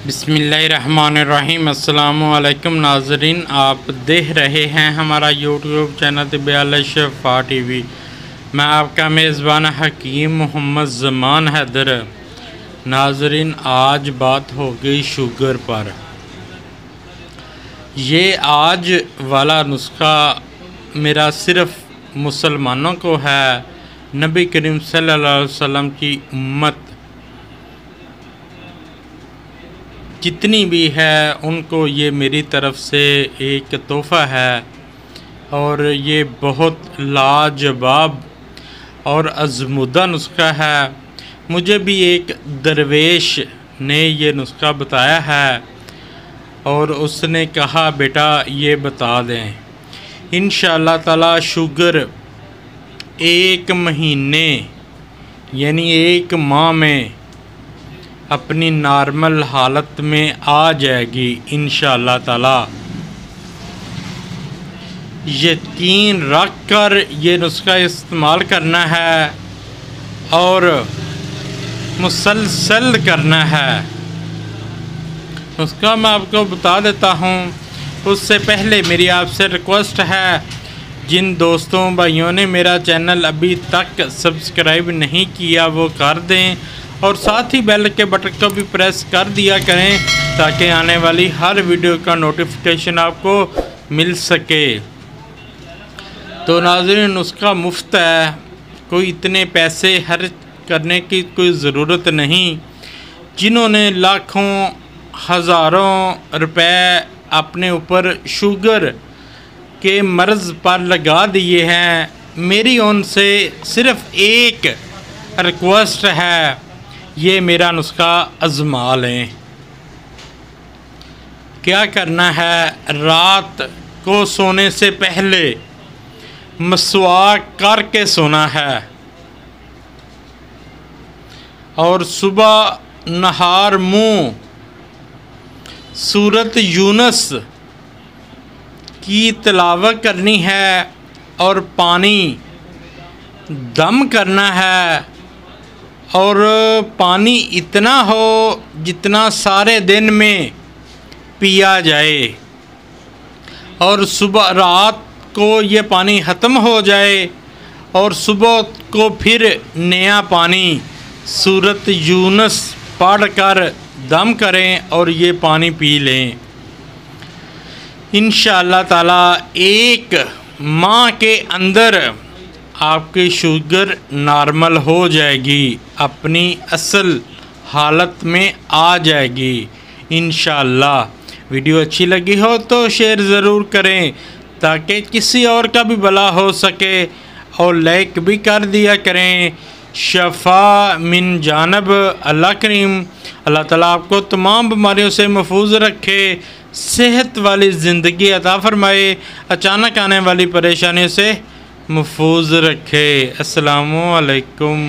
बिस्मिल्लाहिर्रहमानिर्रहीम। अस्सलामुअलैकुम नाज़रीन, आप देख रहे हैं हमारा यूट्यूब चैनल तिबिया शफ़ा टीवी। मैं आपका मेज़बान हकीम मोहम्मद ज़मान हैदर। नाज़रीन, आज बात हो गई शुगर पर। ये आज वाला नुस्खा मेरा सिर्फ़ मुसलमानों को है। नबी करीम सल्लल्लाहु अलैहि वसल्लम की उम्मत जितनी भी है उनको ये मेरी तरफ़ से एक तोहफ़ा है और ये बहुत लाजवाब और आज़मुदा नुस्खा है। मुझे भी एक दरवेश ने ये नुस्खा बताया है और उसने कहा बेटा ये बता दें। इंशाअल्लाह ताला शुगर एक महीने यानी एक माह में अपनी नॉर्मल हालत में आ जाएगी इंशाअल्लाह ताला। यकीन रख कर ये नुस्खा इस्तेमाल करना है और मुसलसल करना है। नुस्खा मैं आपको बता देता हूँ, उससे पहले मेरी आपसे रिक्वेस्ट है, जिन दोस्तों भाइयों ने मेरा चैनल अभी तक सब्सक्राइब नहीं किया वो कर दें और साथ ही बेल के बटन को भी प्रेस कर दिया करें ताकि आने वाली हर वीडियो का नोटिफिकेशन आपको मिल सके। तो नाज़रीन, नुस्खा मुफ्त है, कोई इतने पैसे खर्च करने की कोई ज़रूरत नहीं। जिन्होंने लाखों हज़ारों रुपए अपने ऊपर शुगर के मर्ज़ पर लगा दिए हैं, मेरी उनसे सिर्फ़ एक रिक्वेस्ट है, ये मेरा नुस्खा आज़मा लें। क्या करना है, रात को सोने से पहले मसवाक करके सोना है और सुबह नहार मुँह सूरत यूनुस की तिलावत करनी है और पानी दम करना है और पानी इतना हो जितना सारे दिन में पिया जाए और सुबह रात को ये पानी ख़त्म हो जाए और सुबह को फिर नया पानी सूरत यूनुस पढ़ कर दम करें और ये पानी पी लें। इंशाअल्लाह ताला एक माह के अंदर आपकी शुगर नॉर्मल हो जाएगी, अपनी असल हालत में आ जाएगी इंशाअल्लाह। वीडियो अच्छी लगी हो तो शेयर ज़रूर करें ताकि किसी और का भी भला हो सके और लाइक भी कर दिया करें। शफ़ा मिन जानब अल्लाह करीम। अल्लाह ताला आपको तमाम बीमारियों से महफूज रखे, सेहत वाली ज़िंदगी अता फ़रमाए, अचानक आने वाली परेशानियों से महफूज रखे। अस्सलामु अलैकुम।